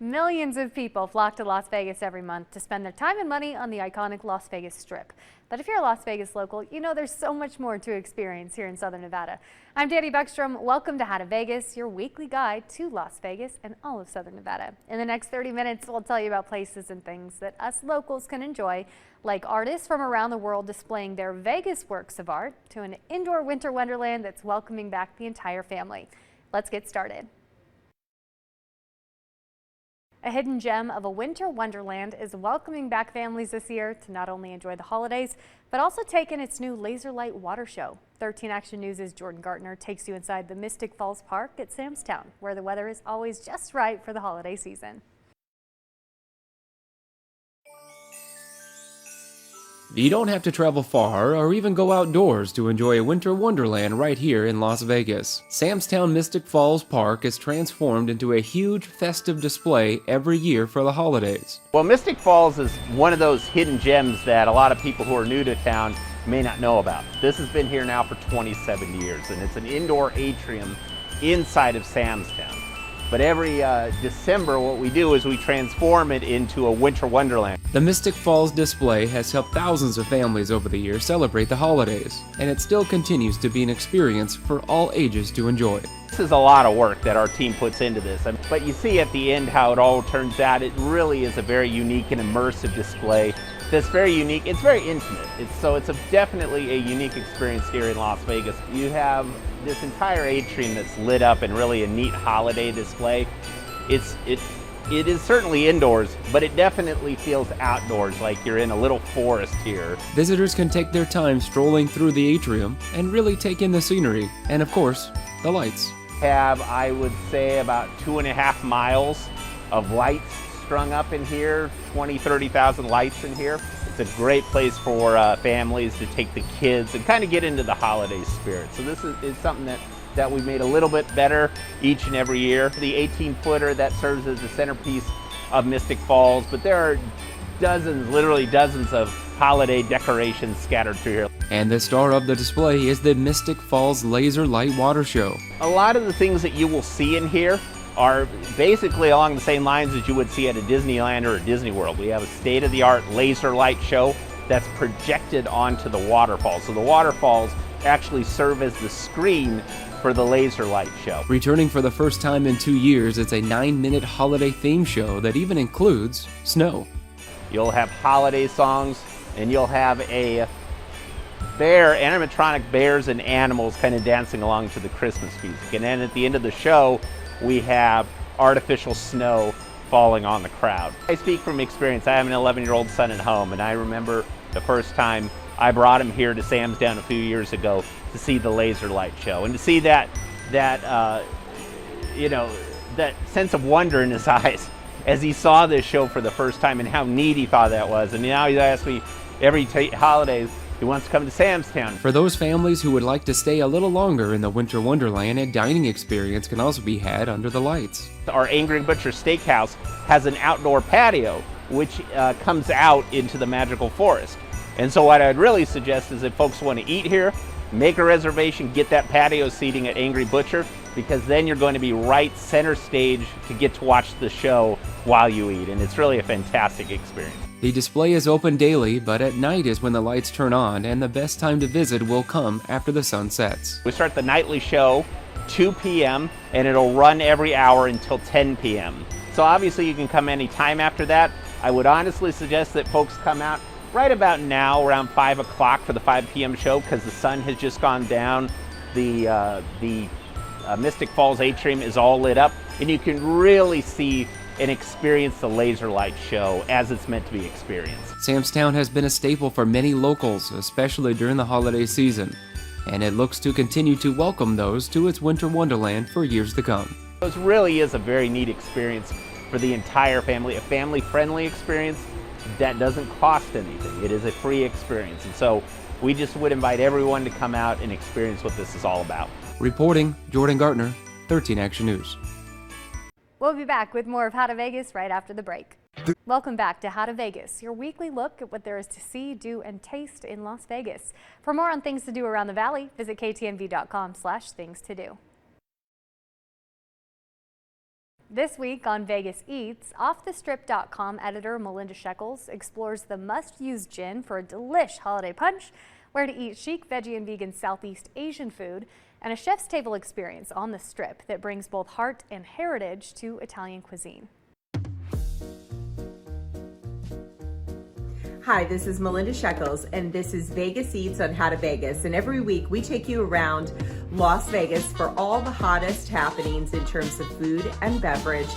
Millions of people flock to Las Vegas every month to spend their time and money on the iconic Las Vegas Strip. But if you're a Las Vegas local, you know there's so much more to experience here in Southern Nevada. I'm Danny Beckstrom. Welcome to How to Vegas, your weekly guide to Las Vegas and all of Southern Nevada. In the next 30 minutes, we'll tell you about places and things that us locals can enjoy, like artists from around the world displaying their Vegas works of art, to an indoor winter wonderland that's welcoming back the entire family. Let's get started. A hidden gem of a winter wonderland is welcoming back families this year to not only enjoy the holidays, but also take in its new laser light water show. 13 Action News' Jordan Gartner takes you inside the Mystic Falls Park at Samstown, where the weather is always just right for the holiday season. You don't have to travel far or even go outdoors to enjoy a winter wonderland right here in Las Vegas. Samstown Mystic Falls Park is transformed into a huge festive display every year for the holidays. Well, Mystic Falls is one of those hidden gems that a lot of people who are new to town may not know about. This has been here now for 27 years, and it's an indoor atrium inside of Samstown. But every December, what we do is we transform it into a winter wonderland. The Mystic Falls display has helped thousands of families over the years celebrate the holidays, and it still continues to be an experience for all ages to enjoy. This is a lot of work that our team puts into this, but you see at the end how it all turns out. It really is a very unique and immersive display that's very unique. It's very intimate. It's definitely a unique experience here in Las Vegas. You have this entire atrium that's lit up and really a neat holiday display. It is certainly indoors, but it definitely feels outdoors, like you're in a little forest here. Visitors can take their time strolling through the atrium and really take in the scenery and, of course, the lights. Have, I would say, about 2.5 miles of lights strung up in here, 30,000 lights in here. It's a great place for families to take the kids and kind of get into the holiday spirit. So this is something that we made a little bit better each and every year. The 18-footer that serves as the centerpiece of Mystic Falls, but there are dozens, literally dozens of holiday decorations scattered through here. And the star of the display is the Mystic Falls Laser Light Water Show. A lot of the things that you will see in here are basically along the same lines as you would see at a Disneyland or a Disney World. We have a state-of-the-art laser light show that's projected onto the waterfalls. So the waterfalls actually serve as the screen for the laser light show. Returning for the first time in 2 years, it's a 9-minute holiday theme show that even includes snow. You'll have holiday songs, and you'll have a animatronic bears and animals kind of dancing along to the Christmas music. And then at the end of the show, we have artificial snow falling on the crowd. I speak from experience. I have an 11-year-old son at home, and I remember the first time I brought him here to Samstown a few years ago to see the laser light show and to see that sense of wonder in his eyes as he saw this show for the first time and how neat he thought that was. And now he asks me every holidays he wants to come to Samstown. For those families who would like to stay a little longer in the winter wonderland, a dining experience can also be had under the lights. Our Angry Butcher Steakhouse has an outdoor patio which comes out into the magical forest. And so what I'd really suggest is if folks want to eat here, make a reservation, get that patio seating at Angry Butcher, because then you're going to be right center stage to get to watch the show while you eat, and it's really a fantastic experience. The display is open daily, but at night is when the lights turn on, and the best time to visit will come after the sun sets. We start the nightly show 2 p.m. and it'll run every hour until 10 p.m. So obviously you can come any time after that. I would honestly suggest that folks come out right about now, around 5 o'clock for the 5 p.m. show, because the sun has just gone down. The Mystic Falls atrium is all lit up, and you can really see and experience the laser light show as it's meant to be experienced. Samstown has been a staple for many locals, especially during the holiday season, and it looks to continue to welcome those to its winter wonderland for years to come. It really is a very neat experience for the entire family, a family-friendly experience that doesn't cost anything. It is a free experience, and so we just would invite everyone to come out and experience what this is all about. Reporting, Jordan Gartner, 13 Action News. We'll be back with more of How to Vegas right after the break. Welcome back to How to Vegas, your weekly look at what there is to see, do, and taste in Las Vegas. For more on things to do around the valley, visit ktmv.com/things to do. This week on Vegas Eats, OffTheStrip.com editor Melinda Sheckels explores the must-use gin for a delish holiday punch, where to eat chic veggie and vegan Southeast Asian food, and a chef's table experience on the Strip that brings both heart and heritage to Italian cuisine. Hi, this is Melinda Sheckels, and this is Vegas Eats on How to Vegas. And every week we take you around Las Vegas for all the hottest happenings in terms of food and beverage,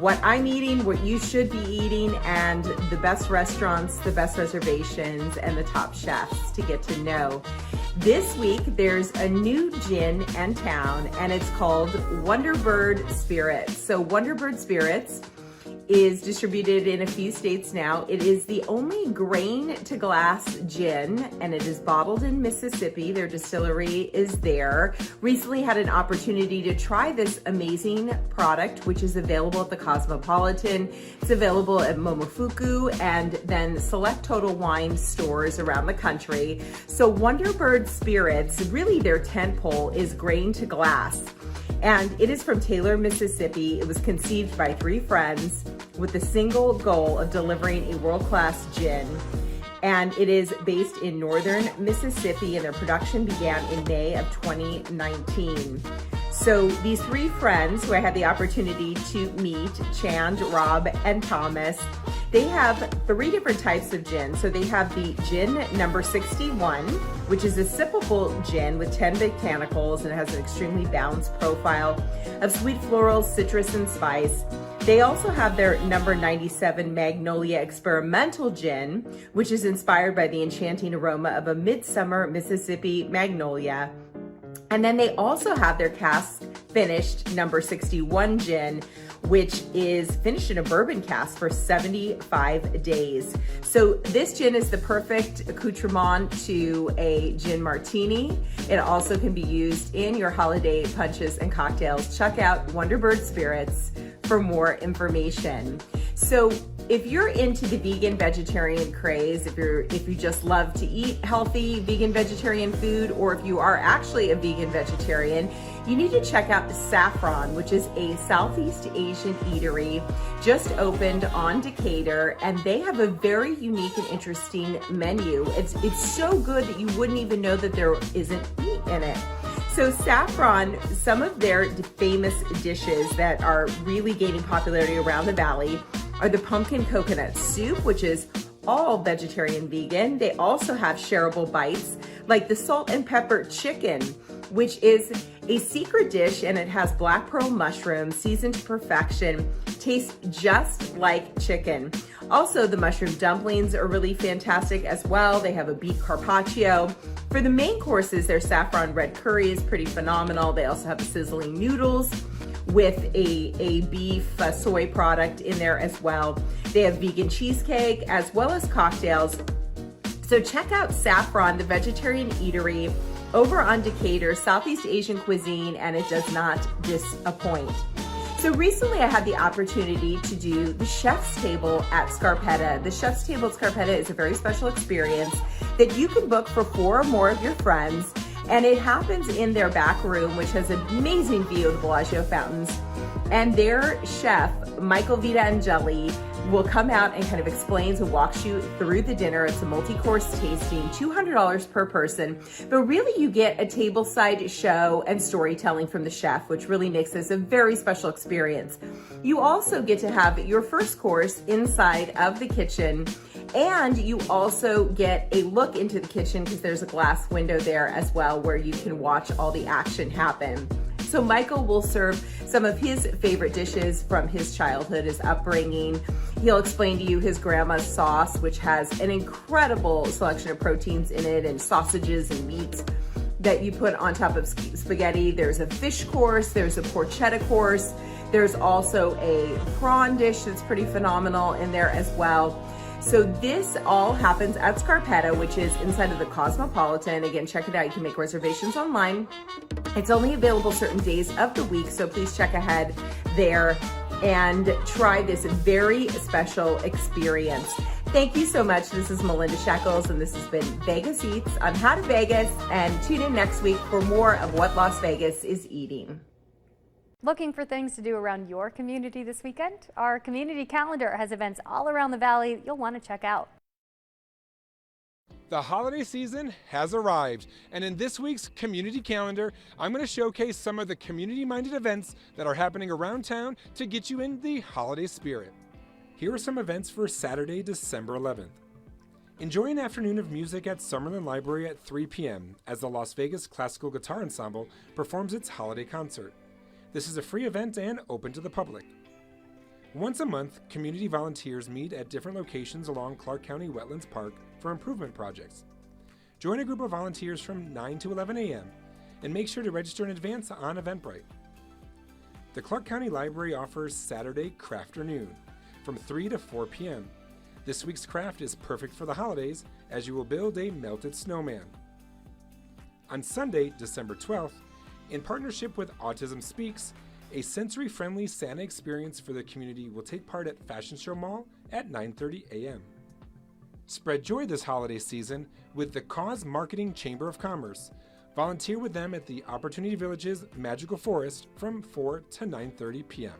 what I'm eating, what you should be eating, and the best restaurants, the best reservations, and the top chefs to get to know. This week there's a new gin in town, and it's called Wonderbird Spirits. So Wonderbird Spirits is distributed in a few states now. It is the only grain to glass gin, and it is bottled in Mississippi. Their distillery is there. Recently had an opportunity to try this amazing product, which is available at the Cosmopolitan. It's available at Momofuku and then select Total Wine stores around the country. So Wonderbird Spirits, really their tentpole is grain to glass. And it is from Taylor, Mississippi. It was conceived by 3 friends with the single goal of delivering a world-class gin. And it is based in northern Mississippi, and their production began in May of 2019. So these 3 friends who I had the opportunity to meet, Chand, Rob, and Thomas, they have 3 different types of gin. So they have the gin number 61, which is a sippable gin with 10 botanicals, and it has an extremely balanced profile of sweet florals, citrus, and spice. They also have their number 97 Magnolia Experimental Gin, which is inspired by the enchanting aroma of a midsummer Mississippi magnolia. And then they also have their cask finished number 61 gin, which is finished in a bourbon cask for 75 days. So this gin is the perfect accoutrement to a gin martini. It also can be used in your holiday punches and cocktails. Check out Wonderbird Spirits for more information. So if you're into the vegan vegetarian craze, if you just love to eat healthy vegan vegetarian food, or if you are actually a vegan vegetarian, you need to check out Saffron, which is a Southeast Asian eatery just opened on Decatur, and they have a very unique and interesting menu. It's so good that you wouldn't even know that there isn't meat in it. So Saffron, some of their famous dishes that are really gaining popularity around the valley are the pumpkin coconut soup, which is all vegetarian vegan. They also have shareable bites like the salt and pepper chicken, which is a secret dish, and it has black pearl mushrooms seasoned to perfection. Tastes just like chicken. Also, the mushroom dumplings are really fantastic as well. They have a beef carpaccio. For the main courses, their saffron red curry is pretty phenomenal. They also have the sizzling noodles with a beef soy product in there as well. They have vegan cheesecake as well as cocktails. So check out Saffron, the vegetarian eatery over on Decatur, Southeast Asian cuisine, and it does not disappoint. So recently I had the opportunity to do the chef's table at Scarpetta. The chef's table at Scarpetta is a very special experience that you can book for 4 or more of your friends, and it happens in their back room, which has an amazing view of the Bellagio fountains. And their chef, Michael Vita-Angeli, will come out and kind of explains and walks you through the dinner. It's a multi-course tasting, $200 per person, but really you get a tableside show and storytelling from the chef, which really makes this a very special experience. You also get to have your first course inside of the kitchen, and you also get a look into the kitchen because there's a glass window there as well where you can watch all the action happen. So Michael will serve some of his favorite dishes from his childhood, his upbringing. He'll explain to you his grandma's sauce, which has an incredible selection of proteins in it and sausages and meats that you put on top of spaghetti. There's a fish course, there's a porchetta course. There's also a prawn dish that's pretty phenomenal in there as well. So this all happens at Scarpetta, which is inside of the Cosmopolitan. Again, check it out. You can make reservations online. It's only available certain days of the week, so please check ahead there and try this very special experience. Thank you so much. This is Melinda Sheckels, and this has been Vegas Eats on How to Vegas. And tune in next week for more of what Las Vegas is eating. Looking for things to do around your community this weekend? Our community calendar has events all around the valley you'll want to check out. The holiday season has arrived, and in this week's community calendar, I'm going to showcase some of the community-minded events that are happening around town to get you in the holiday spirit. Here are some events for Saturday, December 11th. Enjoy an afternoon of music at Summerlin Library at 3 p.m. as the Las Vegas Classical Guitar Ensemble performs its holiday concert. This is a free event and open to the public. Once a month, community volunteers meet at different locations along Clark County Wetlands Park for improvement projects. Join a group of volunteers from 9 to 11 a.m. and make sure to register in advance on Eventbrite. The Clark County Library offers Saturday Crafternoon from 3 to 4 p.m. This week's craft is perfect for the holidays as you will build a melted snowman. On Sunday, December 12th, in partnership with Autism Speaks, a sensory-friendly Santa experience for the community will take part at Fashion Show Mall at 9:30 a.m. Spread joy this holiday season with the Cause Marketing Chamber of Commerce. Volunteer with them at the Opportunity Village's Magical Forest from 4 to 9:30 p.m.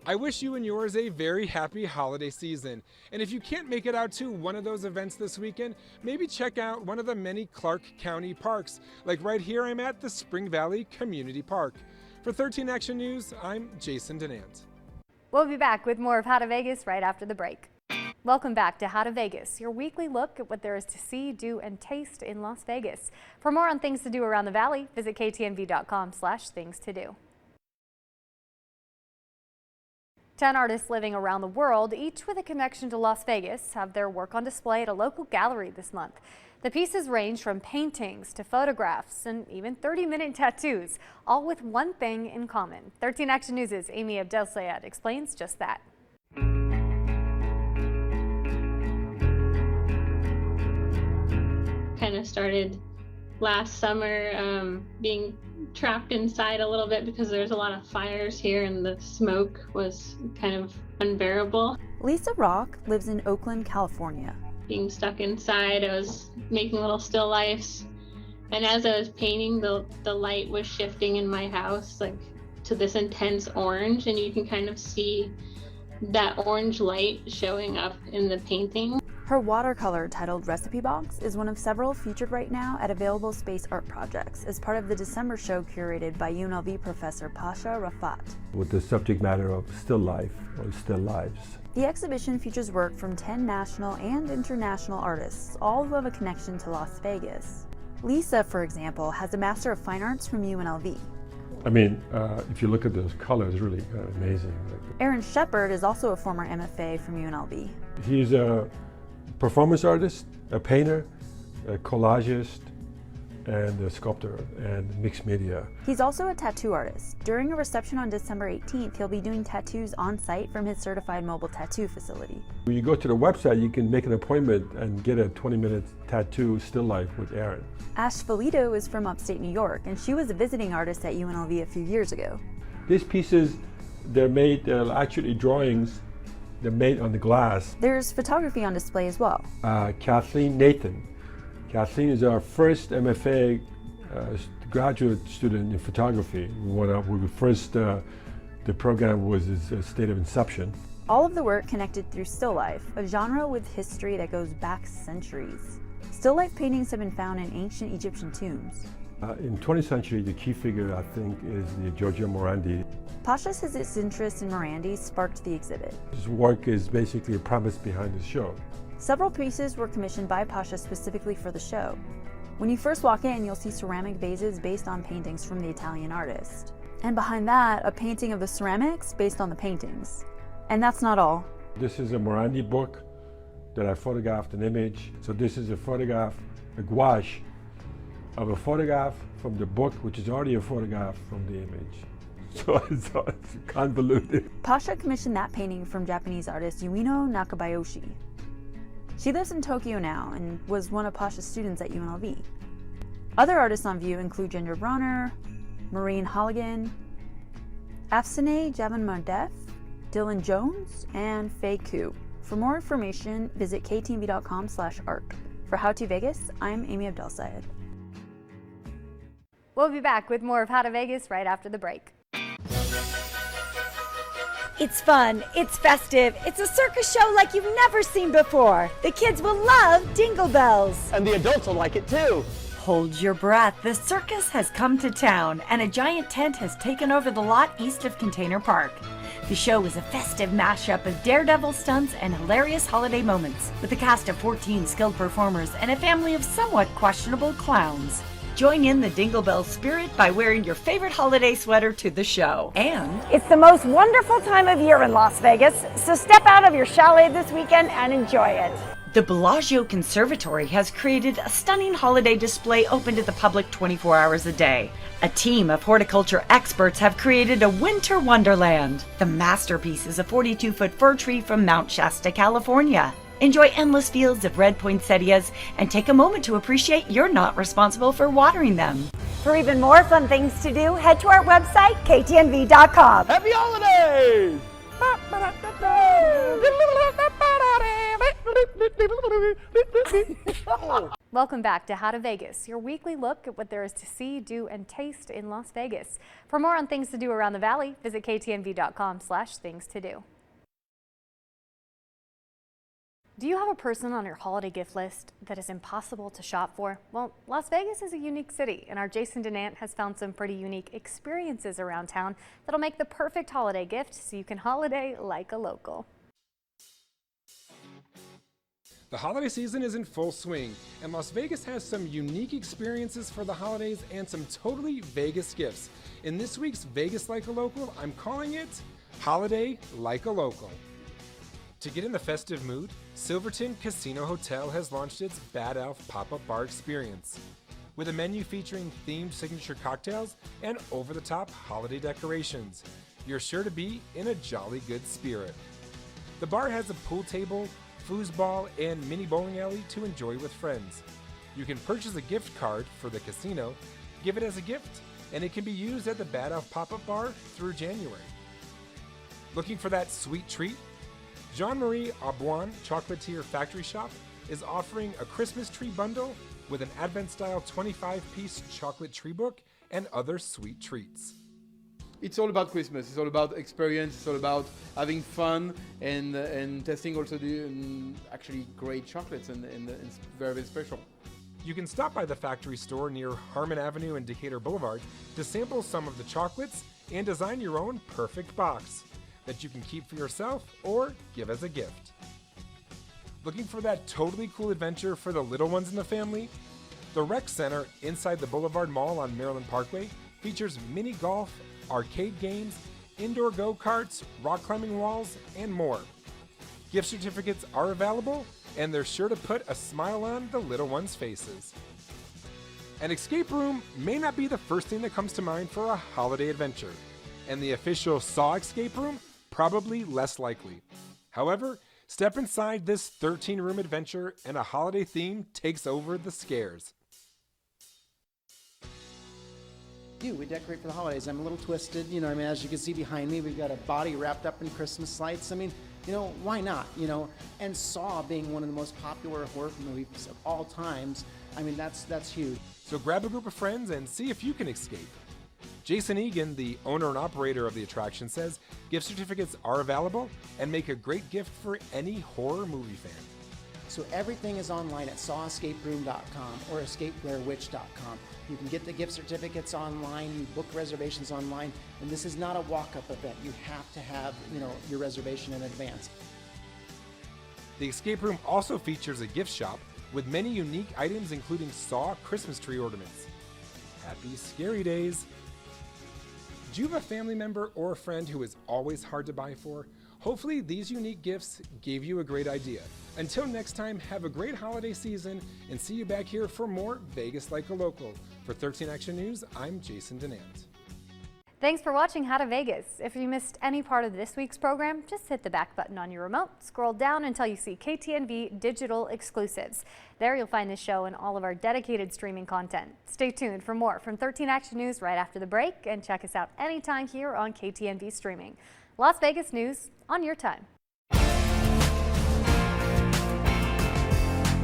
I wish you and yours a very happy holiday season. And if you can't make it out to one of those events this weekend, maybe check out one of the many Clark County parks. Like right here, I'm at the Spring Valley Community Park. For 13 Action News, I'm Jason DINANT. We'll be back with more of How to Vegas right after the break. Welcome back to How to Vegas, your weekly look at what there is to see, do, and taste in Las Vegas. For more on things to do around the valley, visit ktnv.com/things-to-do. 10 artists living around the world, each with a connection to Las Vegas, have their work on display at a local gallery this month. The pieces range from paintings to photographs and even 30-minute tattoos, all with one thing in common. 13 Action News' Amy Abdel-Sayed explains just that. Kind of started last summer, being trapped inside a little bit because there's a lot of fires here and the smoke was kind of unbearable. Lisa Rock lives in Oakland, California. Being stuck inside, I was making little still lifes, and as I was painting, the light was shifting in my house like to this intense orange, and you can kind of see that orange light showing up in the painting. Her watercolor titled Recipe Box is one of several featured right now at Available Space Art Projects as part of the December show curated by UNLV professor PASHA RAFAT. With the subject matter of still life or still lives. The exhibition features work from 10 national and international artists, all who have a connection to Las Vegas. Lisa, for example, has a Master of Fine Arts from UNLV. I mean, if you look at those colors, really amazing. Aaron Shepard is also a former MFA from UNLV. He's a performance artist, a painter, a collagist, and a sculptor and mixed media. He's also a tattoo artist. During a reception on December 18th, he'll be doing tattoos on site from his certified mobile tattoo facility. When you go to the website, you can make an appointment and get a 20-minute tattoo still life with Aaron. Ash Felito is from upstate New York, and she was a visiting artist at UNLV a few years ago. These pieces, they're made, actually drawings. They're made on the glass. There's photography on display as well. Kathleen Nathan. Kathleen is our first MFA graduate student in photography. We were first, the program was its state of inception. All of the work connected through still life, a genre with history that goes back centuries. Still life paintings have been found in ancient Egyptian tombs. In 20th century, the key figure, I think, is the Giorgio Morandi. Pasha says its interest in Morandi sparked the exhibit. His work is basically a premise behind the show. Several pieces were commissioned by Pasha specifically for the show. When you first walk in, you'll see ceramic vases based on paintings from the Italian artist. And behind that, a painting of the ceramics based on the paintings. And that's not all. This is a Morandi book that I photographed an image. So this is a photograph, a gouache, of a photograph from the book, which is already a photograph from the image. So it's convoluted. Pasha commissioned that painting from Japanese artist Yuino Nakabayoshi. She lives in Tokyo now and was one of Pasha's students at UNLV. Other artists on view include Ginger Bronner, Maureen Holligan, Afsane Javan-Mardef, Dylan Jones, and Faye Koo. For more information, visit ktnv.com/art. For How to Vegas, I'm Amy Abdel-Sayed. We'll be back with more of How to Vegas right after the break. It's fun, it's festive, it's a circus show like you've never seen before. The kids will love Jingle Bells. And the adults will like it too. Hold your breath, the circus has come to town and a giant tent has taken over the lot east of Container Park. The show is a festive mashup of daredevil stunts and hilarious holiday moments with a cast of 14 skilled performers and a family of somewhat questionable clowns. Join in the Jingle Bell spirit by wearing your favorite holiday sweater to the show. And it's the most wonderful time of year in Las Vegas, so step out of your chalet this weekend and enjoy it. the Bellagio Conservatory has created a stunning holiday display open to the public 24 hours a day. A team of horticulture experts have created a winter wonderland. The masterpiece is a 42-foot fir tree from Mount Shasta, California. Enjoy endless fields of red poinsettias and take a moment to appreciate you're not responsible for watering them. For even more fun things to do, head to our website, ktnv.com. Happy holidays! Welcome back to How to Vegas, your weekly look at what there is to see, do, and taste in Las Vegas. For more on things to do around the valley, visit ktnv.com/things-to-do. Do you have a person on your holiday gift list that is impossible to shop for? Well, Las Vegas is a unique city, and our Jason DINANT has found some pretty unique experiences around town that'll make the perfect holiday gift so you can holiday like a local. The holiday season is in full swing, and Las Vegas has some unique experiences for the holidays and some totally Vegas gifts. In this week's Vegas Like a Local, I'm calling it Holiday Like a Local. To get in the festive mood, Silverton Casino Hotel has launched its Bad Elf pop-up bar experience. With a menu featuring themed signature cocktails and over-the-top holiday decorations, you're sure to be in a jolly good spirit. The bar has a pool table, foosball, and mini bowling alley to enjoy with friends. You can purchase a gift card for the casino, give it as a gift, and it can be used at the Bad Elf pop-up bar through January. Looking for that sweet treat? Jean-Marie Auboin Chocolatier Factory Shop is offering a Christmas tree bundle with an Advent-style 25-piece chocolate tree book and other sweet treats. It's all about Christmas. It's all about experience. It's all about having fun and testing also the actually great chocolates and very, very special. You can stop by the factory store near Harmon Avenue and Decatur Boulevard to sample some of the chocolates and design your own perfect box that you can keep for yourself or give as a gift. Looking for that totally cool adventure for the little ones in the family? The Rec Center inside the Boulevard Mall on Maryland Parkway features mini golf, arcade games, indoor go-karts, rock climbing walls, and more. Gift certificates are available, and they're sure to put a smile on the little ones' faces. An escape room may not be the first thing that comes to mind for a holiday adventure, and the official SAW escape room probably less likely. However, step inside this 13-room adventure and a holiday theme takes over the scares. We decorate for the holidays. I'm a little twisted, as you can see behind me, we've got a body wrapped up in Christmas lights. Why not, And Saw being one of the most popular horror movies of all times, that's huge. So grab a group of friends and see if you can escape. Jason Egan, the owner and operator of the attraction, says gift certificates are available and make a great gift for any horror movie fan. So everything is online at sawescaperoom.com or escapeblairwitch.com. You can get the gift certificates online, you book reservations online, and this is not a walk-up event. You have to have, your reservation in advance. The escape room also features a gift shop with many unique items including Saw Christmas tree ornaments. Happy scary days! Do you have a family member or a friend who is always hard to buy for? Hopefully these unique gifts gave you a great idea. Until next time, have a great holiday season and see you back here for more Vegas Like a Local. For 13 Action News, I'm Jason DINANT. Thanks for watching How to Vegas. If you missed any part of this week's program, just hit the back button on your remote, scroll down until you see KTNV Digital Exclusives. There you'll find this show and all of our dedicated streaming content. Stay tuned for more from 13 Action News right after the break, and check us out anytime here on KTNV Streaming. Las Vegas news on your time.